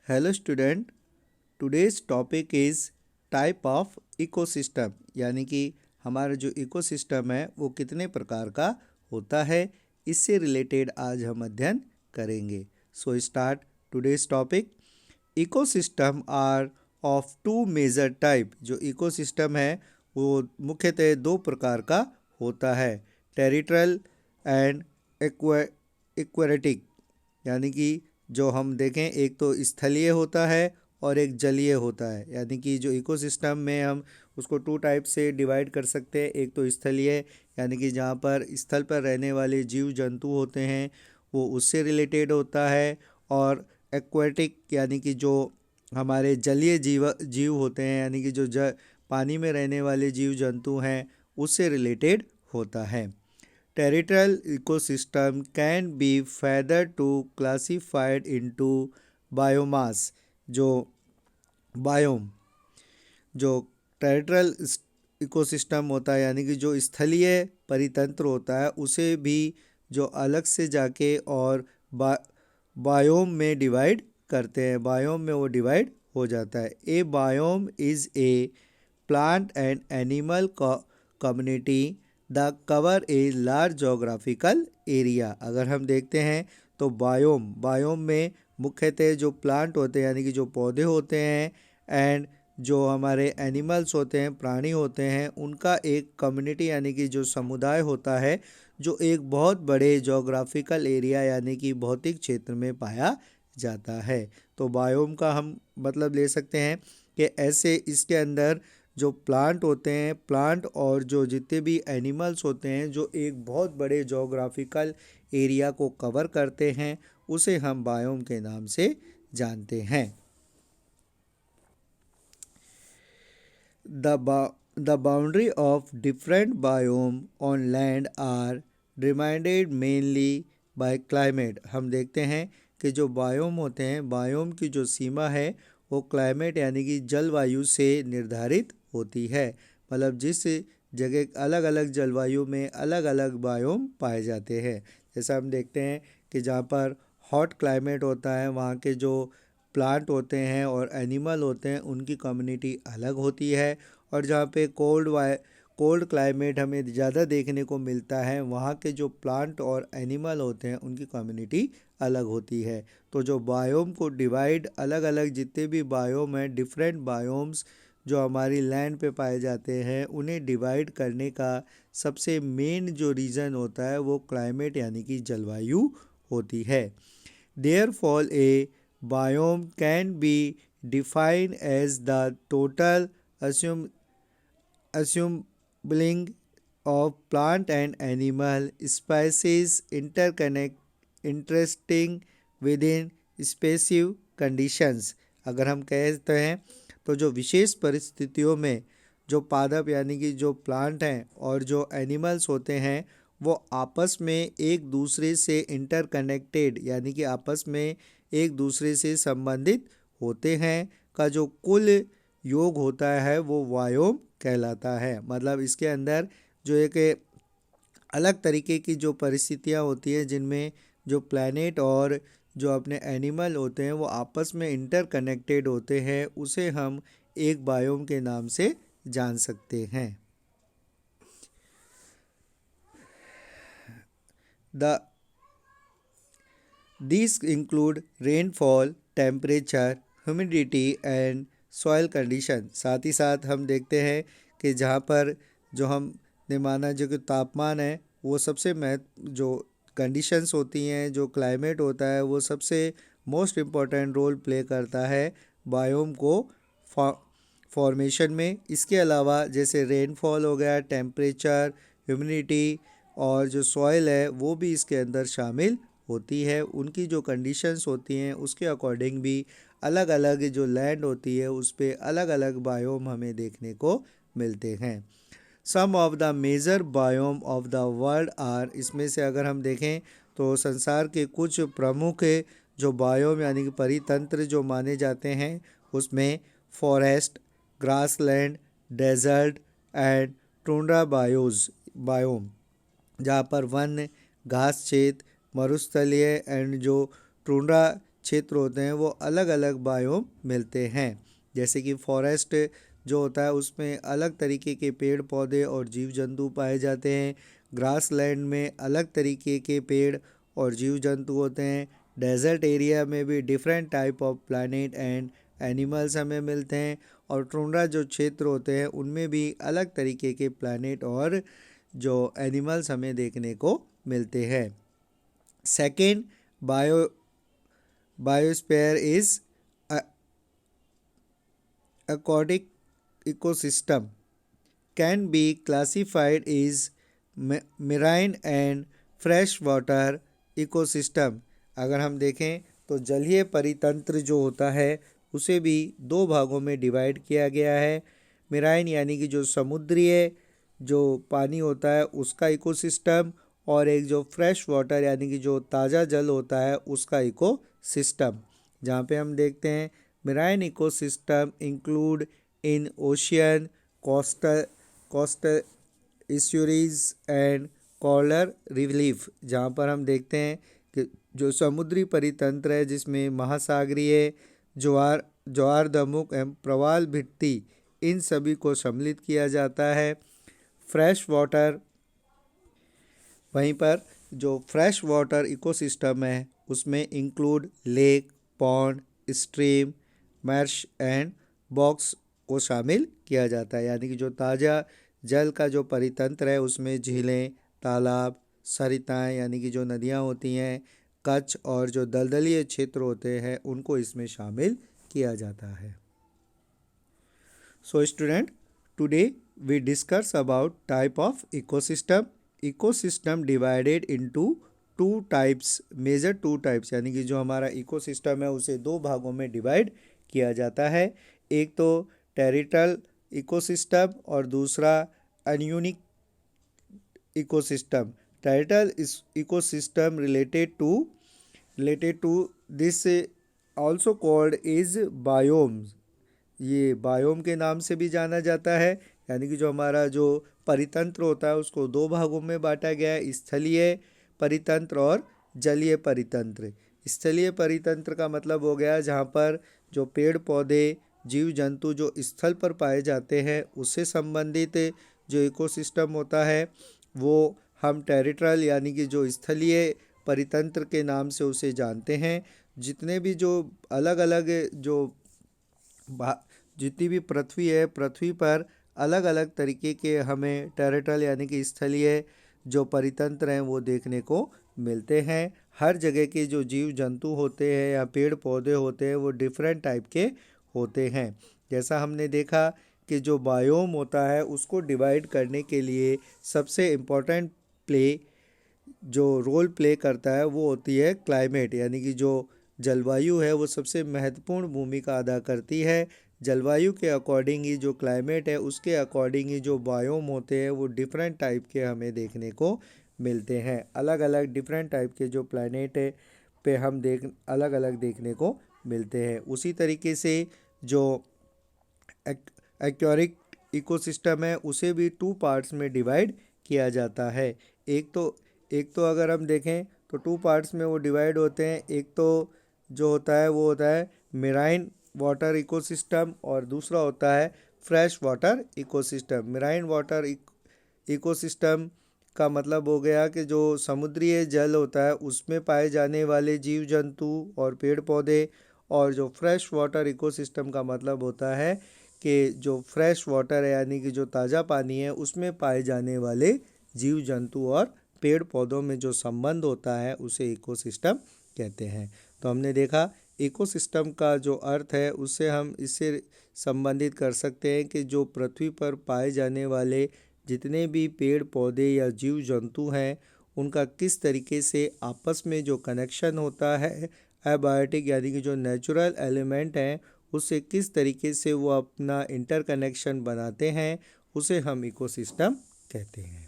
Hello student, today's topic is type of ecosystem, यानी कि हमारा जो इकोसिस्टम है वो कितने प्रकार का होता है, इससे रिलेटेड आज हम अध्ययन करेंगे। So start today's topic. Ecosystem are of two major type. जो इकोसिस्टम है वो मुख्यतः दो प्रकार का होता है, टेरिटोरियल एंड एक्वेटिक। यानी कि जो हम देखें, एक तो स्थलीय होता है और एक जलीय होता है। यानी कि जो इकोसिस्टम में हम उसको टू टाइप से डिवाइड कर सकते हैं। एक तो स्थलीय, यानी कि जहाँ पर स्थल पर रहने वाले जीव जंतु होते हैं वो उससे रिलेटेड होता है, और एक्वेटिक यानी कि जो हमारे जलीय जीव जीव होते हैं, यानी कि जो पानी में रहने वाले जीव जंतु हैं उससे रिलेटेड होता है। Territorial ecosystem can be further to classified into biomass। जो बायोम, जो टेरिटोरियल इकोसिस्टम होता है, यानी कि जो स्थलीय परितंत्र होता है, उसे भी जो अलग से जाके और बायोम में डिवाइड करते हैं। बायोम में वो डिवाइड हो जाता है। A biome is a plant and animal community the cover a large geographical area. अगर हम देखते हैं तो बायोम में मुख्यतः जो प्लांट होते हैं, यानी कि जो पौधे होते हैं, एंड जो हमारे एनिमल्स होते हैं, प्राणी होते हैं, उनका एक कम्युनिटी यानी कि जो समुदाय होता है, जो एक बहुत बड़े जोग्राफिकल एरिया यानी कि भौतिक क्षेत्र में पाया जाता है। तो बायोम का हम मतलब ले सकते हैं कि ऐसे इसके अंदर जो प्लांट होते हैं, प्लांट और जो जितने भी एनिमल्स होते हैं, जो एक बहुत बड़े जोग्राफिकल एरिया को कवर करते हैं, उसे हम बायोम के नाम से जानते हैं। The boundary of different biome on land are determined mainly by climate। हम देखते हैं कि जो बायोम होते हैं, बायोम की जो सीमा है वो क्लाइमेट यानी कि जलवायु से निर्धारित होती है। मतलब जिस जगह अलग अलग जलवायु में अलग अलग बायोम पाए जाते हैं। जैसा हम देखते हैं कि जहाँ पर हॉट क्लाइमेट होता है, वहाँ के जो प्लांट होते हैं और एनिमल होते हैं उनकी कम्युनिटी अलग होती है, और जहाँ पे कोल्ड क्लाइमेट हमें ज़्यादा देखने को मिलता है, वहाँ के जो प्लांट और एनिमल होते हैं उनकी कम्युनिटी अलग होती है। तो जो बायोम को डिवाइड, अलग अलग जितने भी बायोम हैं, डिफरेंट बायोम्स जो हमारी लैंड पे पाए जाते हैं, उन्हें डिवाइड करने का सबसे मेन जो रीज़न होता है वो क्लाइमेट यानी कि जलवायु होती है। Therefore, a biome can be defined as the total assembling of plant and animal species interesting within specific conditions। अगर हम कहते हैं तो जो विशेष परिस्थितियों में जो पादप यानी कि जो प्लांट हैं और जो एनिमल्स होते हैं वो आपस में एक दूसरे से इंटरकनेक्टेड यानी कि आपस में एक दूसरे से संबंधित होते हैं का जो कुल योग होता है वो बायोम कहलाता है। मतलब इसके अंदर जो एक अलग तरीके की जो परिस्थितियाँ होती है, जिनमें जो प्लैनेट और जो अपने एनिमल होते हैं वो आपस में इंटरकनेक्टेड होते हैं, उसे हम एक बायोम के नाम से जान सकते हैं। The These include rainfall, temperature, humidity and soil condition। साथ ही साथ हम देखते हैं कि जहाँ पर जो हमने माना जो कि तापमान है वो सबसे महत्व, जो कंडीशंस होती हैं, जो क्लाइमेट होता है, वो सबसे मोस्ट इम्पॉर्टेंट रोल प्ले करता है बायोम को फॉर्मेशन में। इसके अलावा जैसे रेनफॉल हो गया, टेम्परेचर, ह्यूमिडिटी और जो सॉइल है वो भी इसके अंदर शामिल होती है। उनकी जो कंडीशंस होती हैं उसके अकॉर्डिंग भी अलग अलग जो लैंड होती है उस पर अलग अलग बायोम हमें देखने को मिलते हैं। Some of the major biome of the world are. इसमें से अगर हम देखें तो संसार के कुछ प्रमुख जो बायोम यानी कि परितंत्र जो माने जाते हैं, उसमें forest, grassland, desert and tundra biome, जहाँ पर वन, घास क्षेत्र, मरुस्थलीय एंड जो टुंड्रा क्षेत्र होते हैं वो अलग अलग बायोम मिलते हैं। जैसे कि फॉरेस्ट जो होता है उसमें अलग तरीके के पेड़ पौधे और जीव जंतु पाए जाते हैं। ग्रास लैंड में अलग तरीके के पेड़ और जीव जंतु होते हैं। डेजर्ट एरिया में भी different type of planet and animals हमें मिलते हैं। और टुंड्रा जो क्षेत्र होते हैं उनमें भी अलग तरीके के प्लैनेट और जो एनिमल्स हमें देखने को मिलते हैं। Second, biosphere is aquatic ecosystem can be classified as marine and freshwater ecosystem। अगर हम देखें तो जलीय परितंत्र जो होता है उसे भी दो भागों में डिवाइड किया गया है। मेराइन यानी कि जो समुद्रीय जो पानी होता है उसका इकोसिस्टम, और एक जो फ्रेश वाटर यानी कि जो ताज़ा जल होता है उसका इकोसिस्टम। जहाँ पे हम देखते हैं marine ecosystem include in ocean, coastal estuaries and coral reef. जहाँ पर हम देखते हैं कि जो समुद्री परितंत्र है जिसमें महासागरीय ज्वार दमुक एवं प्रवाल भित्ति इन सभी को सम्मिलित किया जाता है। फ्रेश वाटर, वहीं पर जो फ्रेश वाटर इकोसिस्टम है उसमें include lake, pond, stream, Marsh and box को शामिल किया जाता है। यानी कि जो ताज़ा जल का जो परितंत्र है उसमें झीलें, तालाब, सरिताएं यानी कि जो नदियाँ होती हैं, कच्छ और जो दलदलीय क्षेत्र होते हैं उनको इसमें शामिल किया जाता है। So student, today we discuss about type of ecosystem. Ecosystem divided into two types, major two types, यानी कि जो हमारा इकोसिस्टम है उसे दो भागों में डिवाइड किया जाता है। एक तो टेरिटल इकोसिस्टम और दूसरा अनयूनिक ecosystem. Terrestrial ecosystem related to this also called is biomes. ये बायोम के नाम से भी जाना जाता है। यानी कि जो हमारा जो परितंत्र होता है उसको दो भागों में बांटा गया है, स्थलीय परितंत्र और जलीय परितंत्र। स्थलीय परितंत्र का मतलब हो गया जहाँ पर जो पेड़ पौधे जीव जंतु जो स्थल पर पाए जाते हैं उससे संबंधित जो इकोसिस्टम होता है वो हम टेरिटोरियल यानी कि जो स्थलीय परितंत्र के नाम से उसे जानते हैं। जितने भी जो अलग अलग जो जितनी भी पृथ्वी है, पृथ्वी पर अलग अलग तरीके के हमें टेरिटोरियल यानी कि स्थलीय जो परितंत्र हैं वो देखने को मिलते हैं। हर जगह के जो जीव जंतु होते हैं या पेड़ पौधे होते हैं वो डिफरेंट टाइप के होते हैं। जैसा हमने देखा कि जो बायोम होता है उसको डिवाइड करने के लिए सबसे इम्पोर्टेंट जो रोल प्ले करता है वो होती है क्लाइमेट, यानी कि जो जलवायु है वो सबसे महत्वपूर्ण भूमिका अदा करती है। जलवायु के अकॉर्डिंग ही जो क्लाइमेट है उसके अकॉर्डिंग ही जो बायोम होते हैं वो डिफरेंट टाइप के हमें देखने को मिलते हैं। अलग अलग डिफरेंट टाइप के जो प्लैनेट है पे हम अलग अलग देखने को मिलते हैं। उसी तरीके से जो एक्वाटिक इकोसिस्टम है उसे भी टू पार्ट्स में डिवाइड किया जाता है। एक तो अगर हम देखें तो टू पार्ट्स में वो डिवाइड होते हैं। एक तो जो होता है वो होता है मेराइन वाटर इकोसिस्टम और दूसरा होता है fresh water ecosystem. Marine water ecosystem का मतलब हो गया कि जो समुद्रीय जल होता है उसमें पाए जाने वाले जीव जंतु और पेड़ पौधे, और जो फ्रेश वाटर इकोसिस्टम का मतलब होता है कि जो फ्रेश वाटर है यानी कि जो ताज़ा पानी है उसमें पाए जाने वाले जीव जंतु और पेड़ पौधों में जो संबंध होता है उसे इकोसिस्टम कहते हैं। तो हमने देखा इकोसिस्टम का जो अर्थ है उससे हम इससे संबंधित कर सकते हैं कि जो पृथ्वी पर पाए जाने वाले जितने भी पेड़ पौधे या जीव जंतु हैं उनका किस तरीके से आपस में जो कनेक्शन होता है, एबायोटिक यानी कि जो नेचुरल एलिमेंट हैं उससे किस तरीके से वो अपना इंटरकनेक्शन बनाते हैं, उसे हम इकोसिस्टम कहते हैं।